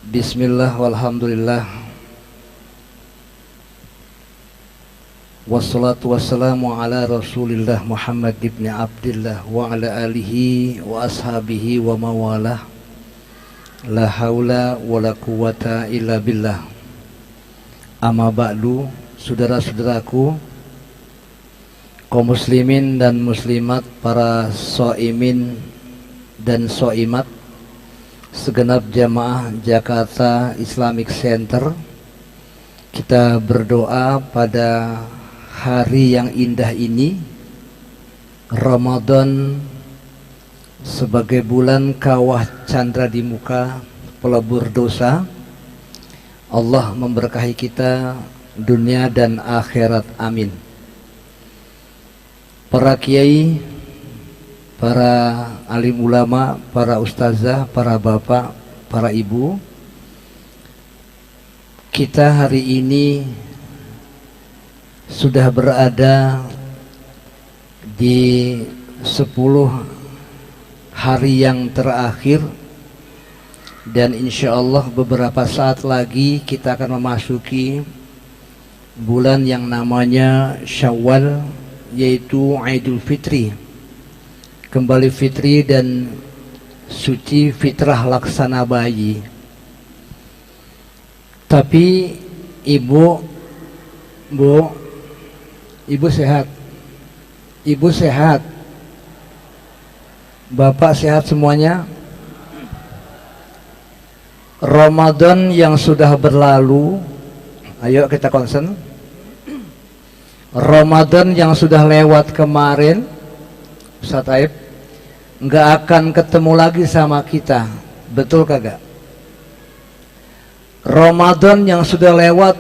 Bismillah walhamdulillah wassalatu wassalamu ala rasulillah Muhammad ibn Abdillah wa ala alihi wa ashabihi wa mawalah. La haula wa la quwata illa billah. Amma ba'du, saudara-saudaraku kaum muslimin dan muslimat, para shaimin dan shaimat, segenap jamaah Jakarta Islamic Center, kita berdoa pada hari yang indah ini, Ramadan sebagai bulan kawah chandra di muka pelebur dosa. Allah memberkahi kita dunia dan akhirat, amin. Para kiai, para alim ulama, para ustazah, para bapak, para ibu, kita hari ini sudah berada di 10 hari yang terakhir, dan insya Allah beberapa saat lagi kita akan memasuki bulan yang namanya Syawal, yaitu Idul Fitri, kembali fitri dan suci fitrah laksana bayi. Tapi ibu sehat, ibu sehat, bapak sehat semuanya. Ramadan yang sudah berlalu, ayo kita concern. Ramadan yang sudah lewat kemarin, Ustaz Aib, nggak akan ketemu lagi sama kita, betul kagak? Ramadan yang sudah lewat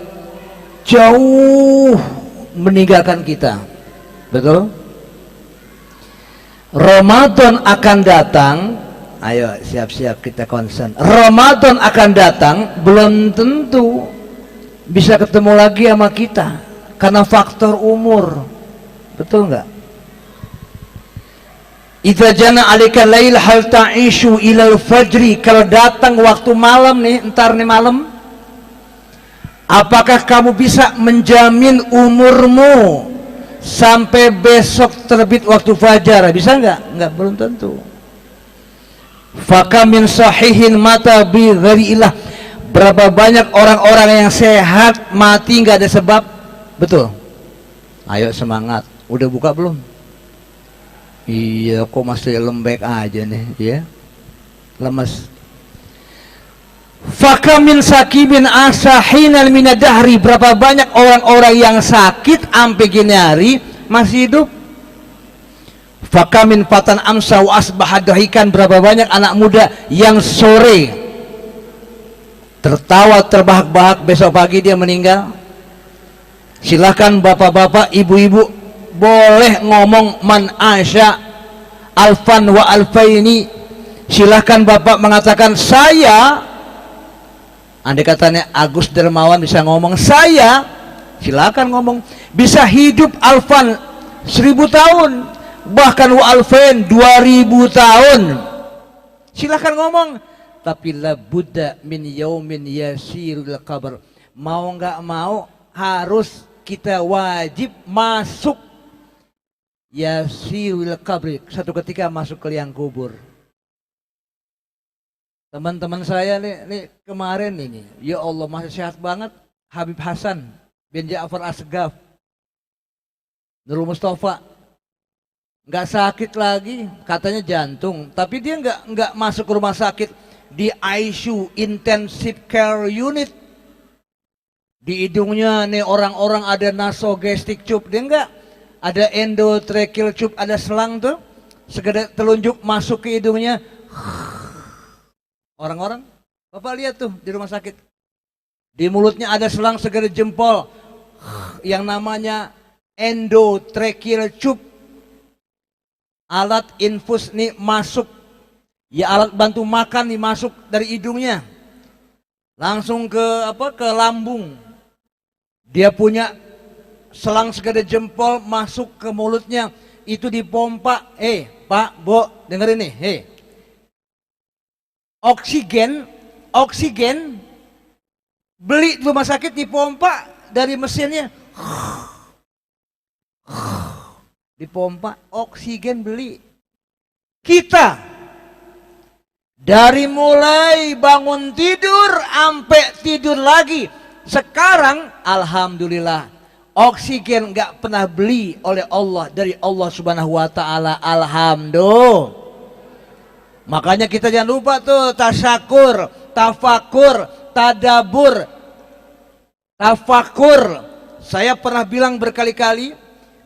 jauh meninggalkan kita, betul? Ramadan akan datang, ayo siap-siap kita concern. Ramadan akan datang, belum tentu bisa ketemu lagi sama kita karena faktor umur, betul nggak? Idza jana 'alaika lail hal ta'ishu ilal fajri, kalau datang waktu malam nih, entar nih malam, apakah kamu bisa menjamin umurmu sampai besok terbit waktu fajar? Bisa enggak? Enggak, belum tentu. Faka min sahihin mata bi ghairi ilah, berapa banyak orang-orang yang sehat mati enggak ada sebab, betul? Ayo semangat, udah buka belum? Iya, kok masih lembek aja nih, ya, lemes. Fakamin sakibin asahinal minadahri, berapa banyak orang-orang yang sakit sampai gini hari masih hidup. Fakamin fatan amsa wa asbahadahikan, berapa banyak anak muda yang sore tertawa terbahak-bahak, besok pagi dia meninggal. Silahkan bapak-bapak, ibu-ibu, boleh ngomong man asya alfan wa alfaini. Silahkan bapak mengatakan saya, andai katanya Agus Dermawan bisa ngomong saya, silahkan ngomong, bisa hidup alfan 1000 tahun, bahkan wa alfain 2000 tahun, silahkan ngomong. Tapi la budda min yaumin yasirul qabr, mau nggak mau harus kita wajib masuk yasirul qabr, satu ketika masuk ke liang kubur. Teman-teman saya nih kemarin ini, ya Allah masih sehat banget. Habib Hasan bin Ja'far Asgaf, Nurul Mustafa, nggak sakit lagi, katanya jantung, tapi dia nggak masuk ke rumah sakit, di ICU, intensive care unit. Di hidungnya nih orang-orang ada nasogastric tube, dia nggak, ada endotracheal tube, ada selang tuh, sekedar telunjuk masuk ke hidungnya. Orang-orang, bapak lihat tuh di rumah sakit, di mulutnya ada selang segede jempol, yang namanya endotracheal tube. Alat infus nih masuk, ya alat bantu makan nih masuk dari hidungnya, langsung ke ke lambung. Dia punya selang segede jempol masuk ke mulutnya, itu dipompa. Pak, Bo, dengerin nih, oksigen oksigen, beli di rumah sakit dipompa dari mesinnya, dipompa oksigen beli. Kita dari mulai bangun tidur sampai tidur lagi, sekarang alhamdulillah oksigen nggak pernah beli oleh Allah dari Allah Subhanahu wa taala. Alhamdulillah. Makanya kita jangan lupa tuh tasyakur, tafakur, tadabur, tafakur. Saya pernah bilang berkali-kali,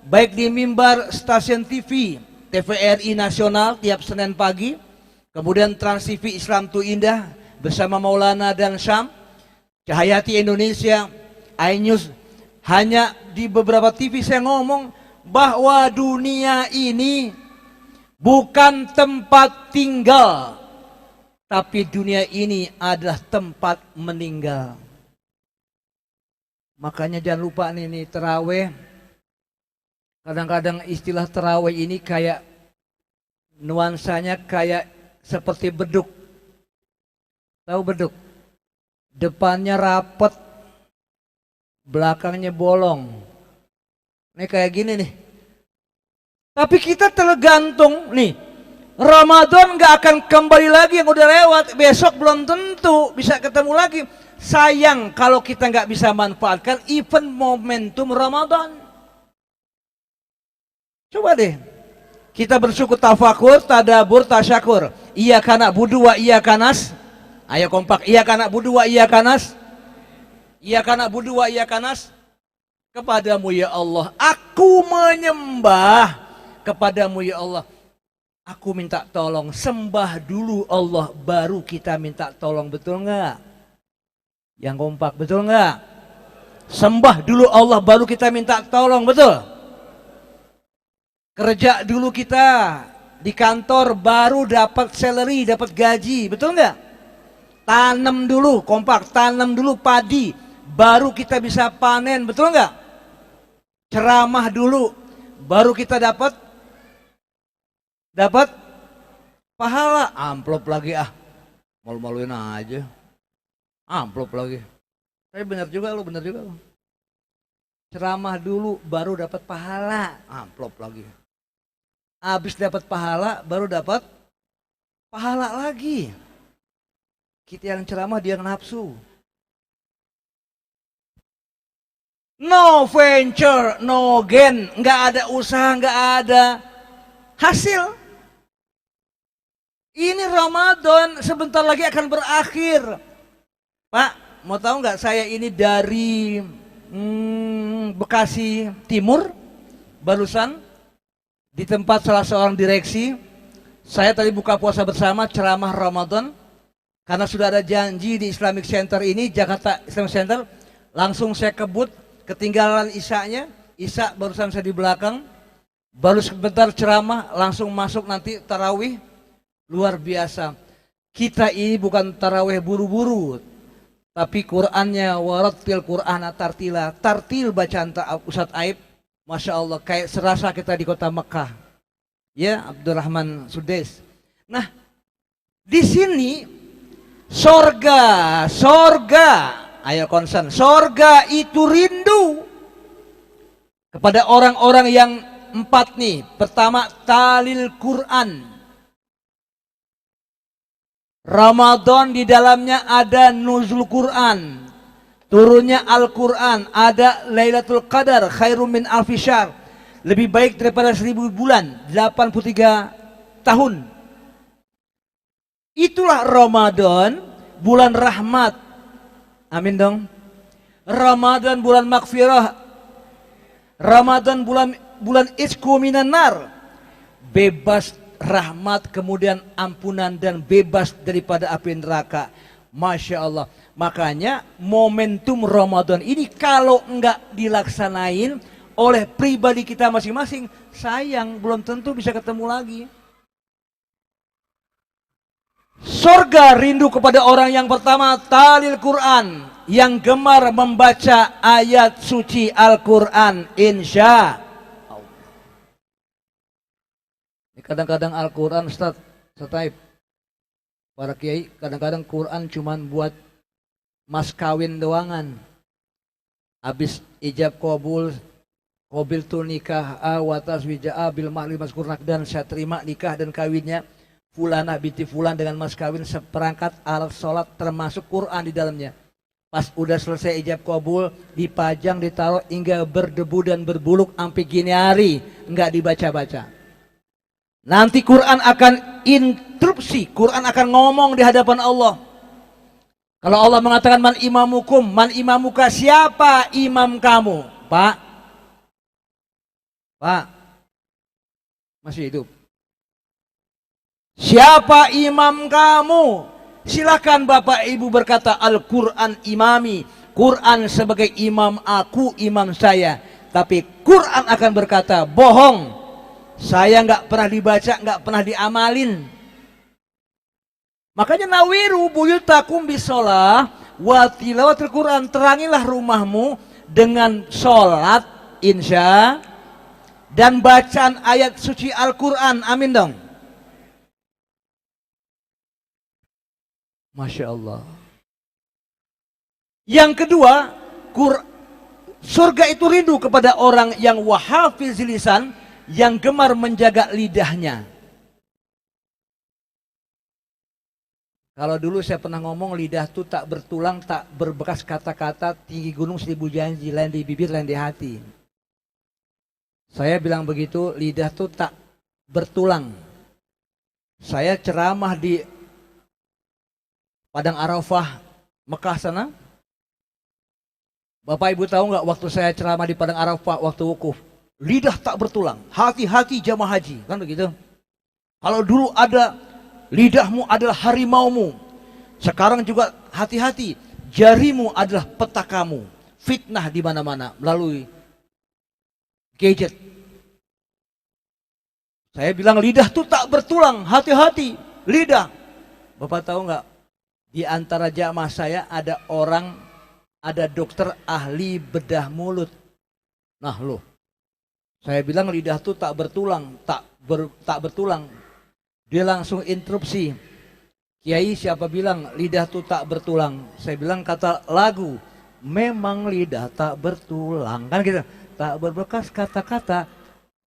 baik di mimbar stasiun TV TVRI Nasional tiap Senin pagi, kemudian Trans TV Islam Tu Indah bersama Maulana dan Syam, Cahayati Indonesia, iNews, hanya di beberapa TV saya ngomong bahwa dunia ini bukan tempat tinggal, tapi dunia ini adalah tempat meninggal. Makanya jangan lupa nih terawih. Kadang-kadang istilah terawih ini kayak nuansanya kayak seperti beduk. Tahu beduk? Depannya rapet, belakangnya bolong. Ini kayak gini nih. Tapi kita tergantung nih. Ramadan gak akan kembali lagi, yang udah lewat. Besok belum tentu bisa ketemu lagi. Sayang kalau kita gak bisa manfaatkan event momentum Ramadan. Coba deh, kita bersyukur, tafakur, tadabur, tasyakur. Iya kana budu wa iya kanas. Ayo kompak, iya kana budu wa iya kanas. Iya kana budu wa iya kanas. Kepadamu ya Allah, aku menyembah. Kepadamu ya Allah, aku minta tolong. Sembah dulu Allah, baru kita minta tolong. Betul nggak? Yang kompak, betul nggak? Sembah dulu Allah, baru kita minta tolong. Betul? Kerja dulu kita di kantor, baru dapat salary, dapat gaji, betul nggak? Tanam dulu, kompak, tanam dulu padi, baru kita bisa panen, betul nggak? Ceramah dulu, baru kita dapat pahala. Amplop lagi malu-maluin aja, amplop lagi. Tapi benar juga lo, benar juga lo. Ceramah dulu, baru dapat pahala, amplop lagi. Habis dapat pahala, baru dapat pahala lagi. Kita yang ceramah, dia yang nafsu. No venture, no gain. Nggak ada usaha, nggak ada hasil. Ini Ramadan sebentar lagi akan berakhir. Pak, mau tahu nggak, saya ini dari Bekasi Timur, barusan di tempat salah seorang direksi. Saya tadi buka puasa bersama, ceramah Ramadan. Karena sudah ada janji di Islamic Center ini, Jakarta Islamic Center. Langsung saya kebut, ketinggalan isya-nya. Isya barusan saya di belakang. Baru sebentar ceramah, langsung masuk nanti tarawih. Luar biasa. Kita ini bukan tarawih buru-buru, tapi Qur'annya warattil Qur'ana tartila. Tartil bacaan Ustadz Aib. Masya Allah, kayak serasa kita di kota Mekah. Ya, Abdurrahman Sudes. Nah, di sini sorga, ayo konsen, sorga itu rindu kepada orang-orang yang 4 nih. Pertama, talil Quran. Ramadan di dalamnya ada nuzul Quran, turunnya Al-Quran, ada Lailatul Qadar khairum min alfi syahr, lebih baik daripada 1000 bulan, 83 tahun. Itulah Ramadan, bulan rahmat. Amin dong. Ramadan bulan maghfirah. Ramadan bulan isku minan nar. Bebas rahmat, kemudian ampunan dan bebas daripada api neraka. Masya Allah. Makanya momentum Ramadan ini kalau enggak dilaksanain oleh pribadi kita masing-masing, sayang, belum tentu bisa ketemu lagi. Surga rindu kepada orang yang pertama, talil Quran, yang gemar membaca ayat suci Al-Quran, insya Allah. Kadang-kadang Al-Quran, Ustaz Taib, Para kiai kadang-kadang Quran cuman buat mas kawin doangan. Habis ijab kabul, qabil tu nikah wa taswija bil mahli mazkur dan saya terima nikah dan kawinnya fulanah binti fulan dengan mas kawin seperangkat alat sholat termasuk Quran di dalamnya. Pas udah selesai ijab kabul, dipajang, ditaruh hingga berdebu dan berbuluk sampai gini hari enggak dibaca-baca. Nanti Quran akan interupsi, Quran akan ngomong di hadapan Allah. Kalau Allah mengatakan man imamukum, man imamuka, siapa imam kamu? Pak, masih hidup. Siapa imam kamu? Silakan Bapak Ibu berkata Al-Quran imami, Quran sebagai imam aku, imam saya. Tapi Quran akan berkata bohong. Saya nggak pernah dibaca, nggak pernah diamalin. Makanya nawiru buyutakum bisolah wa tilawatil Quran, terangilah rumahmu dengan sholat insya dan bacaan ayat suci Al-Quran. Amin dong. Masya Allah. Yang kedua, surga itu rindu kepada orang yang wahafizil lisan, yang gemar menjaga lidahnya. Kalau dulu saya pernah ngomong lidah itu tak bertulang, tak berbekas kata-kata, tinggi gunung 1000 janji, lain di bibir, lain di hati. Saya bilang begitu, lidah itu tak bertulang. Saya ceramah di Padang Arafah, Mekah sana. Bapak Ibu tahu nggak waktu saya ceramah di Padang Arafah waktu wukuf? Lidah tak bertulang, hati-hati jamaah haji, kan begitu? Kalau dulu ada lidahmu adalah harimaumu, sekarang juga hati-hati, jarimu adalah petakamu, fitnah di mana-mana melalui gadget. Saya bilang lidah tuh tak bertulang, hati-hati lidah. Bapak tahu nggak? Di antara jamaah saya ada orang, ada dokter ahli bedah mulut. Nah loh. Saya bilang lidah itu tak bertulang, tak bertulang. Dia langsung interupsi. Kiai siapa bilang lidah itu tak bertulang? Saya bilang kata lagu, memang lidah tak bertulang. Kan gitu, tak berbekas kata-kata.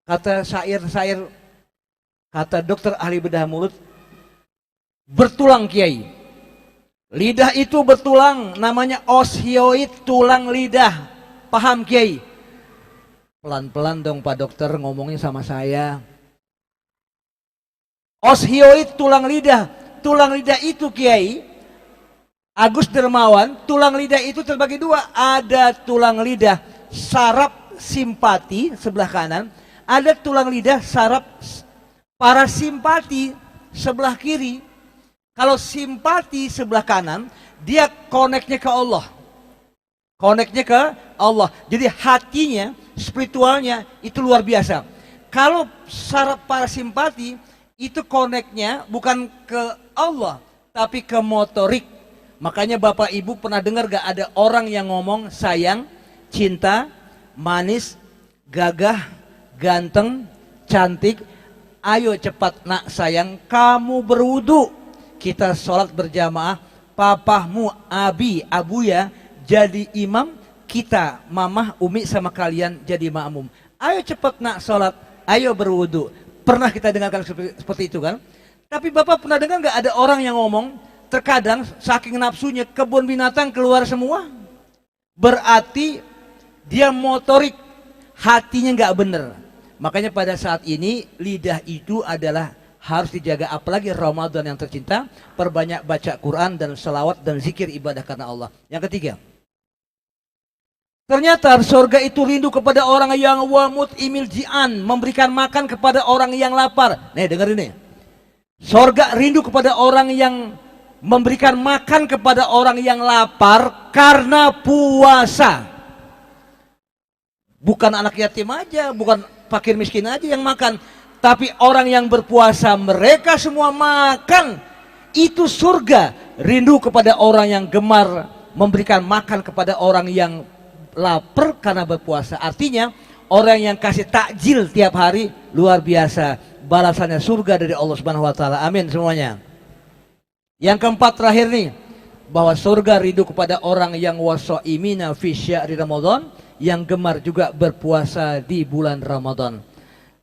Kata syair-syair, kata dokter ahli bedah mulut, bertulang Kiai. Lidah itu bertulang, namanya osioid tulang lidah. Paham Kiai? Pelan-pelan dong Pak Dokter ngomongnya sama saya. Osioid tulang lidah. Tulang lidah itu Kiai Agus Dermawan, tulang lidah itu terbagi dua. Ada tulang lidah saraf simpati sebelah kanan. Ada tulang lidah saraf parasimpati sebelah kiri. Kalau simpati sebelah kanan, dia koneknya ke Allah. Koneknya ke Allah. Jadi hatinya, spiritualnya itu luar biasa. Kalau saraf parasimpati itu koneknya bukan ke Allah, tapi ke motorik. Makanya Bapak Ibu pernah dengar gak ada orang yang ngomong sayang, cinta, manis, gagah, ganteng, cantik. Ayo cepat nak sayang, kamu berwudu. Kita sholat berjamaah. Papahmu, abi, abuya jadi imam, kita, mamah, umi sama kalian jadi makmum. Ayo cepat nak sholat, ayo berwudu. Pernah kita dengarkan seperti itu kan? Tapi Bapak pernah dengar nggak ada orang yang ngomong, terkadang saking nafsunya kebun binatang keluar semua? Berarti dia motorik, hatinya nggak bener. Makanya pada saat ini lidah itu adalah harus dijaga, apalagi Ramadan yang tercinta. Perbanyak baca Quran dan selawat dan zikir ibadah karena Allah. Yang ketiga, ternyata surga itu rindu kepada orang yang wamut imil ji'an, memberikan makan kepada orang yang lapar. Nih dengar ini. Surga rindu kepada orang yang memberikan makan kepada orang yang lapar karena puasa. Bukan anak yatim aja, bukan fakir miskin aja yang makan, tapi orang yang berpuasa mereka semua makan. Itu surga rindu kepada orang yang gemar memberikan makan kepada orang yang lapar karena berpuasa. Artinya orang yang kasih takjil tiap hari luar biasa, balasannya surga dari Allah Subhanahu wa taala. Amin semuanya. Yang keempat terakhir nih, bahwa surga ridho kepada orang yang wasoimina fi syahri Ramadan, yang gemar juga berpuasa di bulan Ramadan.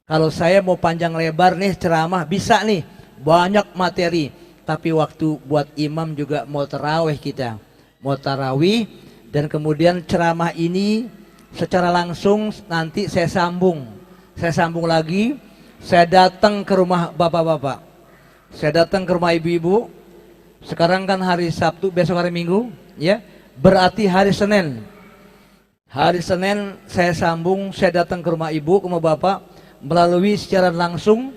Kalau saya mau panjang lebar nih ceramah bisa nih, banyak materi, tapi waktu buat imam juga mau tarawih kita, mau tarawih, dan kemudian ceramah ini secara langsung nanti saya sambung lagi, saya datang ke rumah bapak-bapak, saya datang ke rumah ibu-ibu. Sekarang kan hari Sabtu, besok hari Minggu, ya. Berarti hari Senin. Hari Senin saya sambung, saya datang ke rumah ibu, ke rumah bapak melalui secara langsung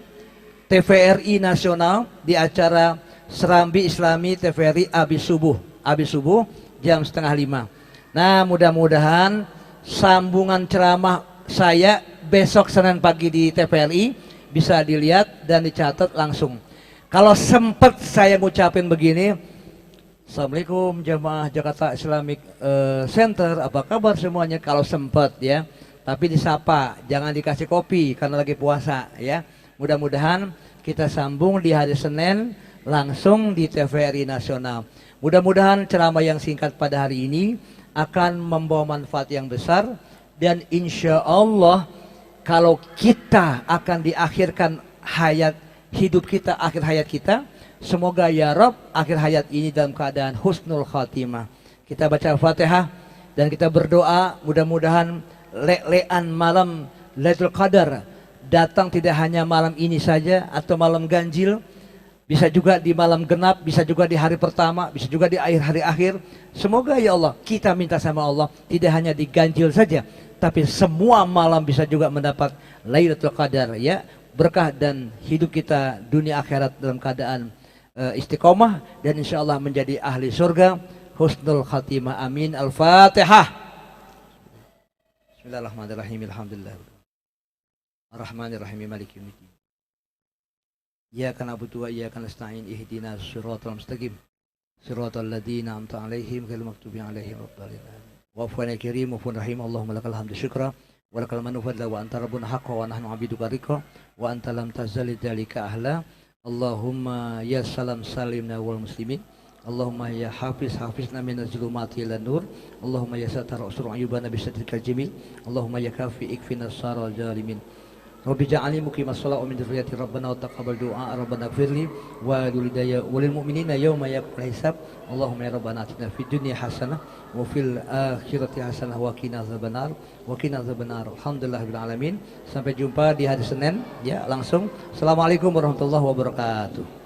TVRI nasional di acara Serambi Islami TVRI Abis Subuh jam 4:30. Nah, mudah-mudahan sambungan ceramah saya besok Senin pagi di TVRI bisa dilihat dan dicatat langsung. Kalau sempat saya ngucapin begini, Assalamualaikum jamaah Jakarta Islamic Center, apa kabar semuanya? Kalau sempat ya, tapi disapa, jangan dikasih kopi karena lagi puasa ya. Mudah-mudahan kita sambung di hari Senin langsung di TVRI Nasional. Mudah-mudahan ceramah yang singkat pada hari ini akan membawa manfaat yang besar, dan insya Allah kalau kita akan diakhirkan hidup kita, akhir hayat kita, semoga ya Rob akhir hayat ini dalam keadaan husnul khatimah. Kita baca Fatihah dan kita berdoa mudah-mudahan lean malam Lailatul Qadar datang tidak hanya malam ini saja atau malam ganjil, bisa juga di malam genap, bisa juga di hari pertama, bisa juga di hari akhir. Semoga ya Allah, kita minta sama Allah tidak hanya di ganjil saja, tapi semua malam bisa juga mendapat Lailatul Qadar ya. Berkah dan hidup kita dunia akhirat dalam keadaan istiqomah, dan insya Allah menjadi ahli surga husnul khatimah. Amin. Al-Fatihah. Bismillahirrahmanirrahim. Alhamdulillah. Ar-Rahmanirrahim. Maliki yaumiddin. Iyyaka na'budu wa iyyaka nasta'in. Ihdinas siratal mustaqim. Siratal ladzina an'amta 'alaihim ghairil maghdubi 'alaihim waladdallin. Wa'fu 'anil karim wa'fu rahim. Allahumma lakal hamdu syukra wa lakal manu fadla wa anta rabbuna haqqan wa nahnu 'abiduka riqa wa anta lam tazali dzalika ahla. Allahumma ya salam salimna wal muslimin. Allahumma ya hafizna min az-zulumati ila nur. Allahumma ya satar usur ayubana bi satrikal jamil. Allahumma ya kafi ikfina saral jalimin. Rabbi ja'alni muqimas shalah wa min dzurriyyati rabbana wa taqabbal du'a rabbana ighfirli wa lilidayya wa lil mu'minina yawma yaqul hisab. Allahumma ya rabbana atina fid dunya hasanah wa fil akhirati hasanah wa qina adzabannar wa qina adzabannar. Alhamdulillahirabbil alamin. Sampai jumpa di hari Senin ya langsung. Assalamualaikum warahmatullahi wabarakatuh.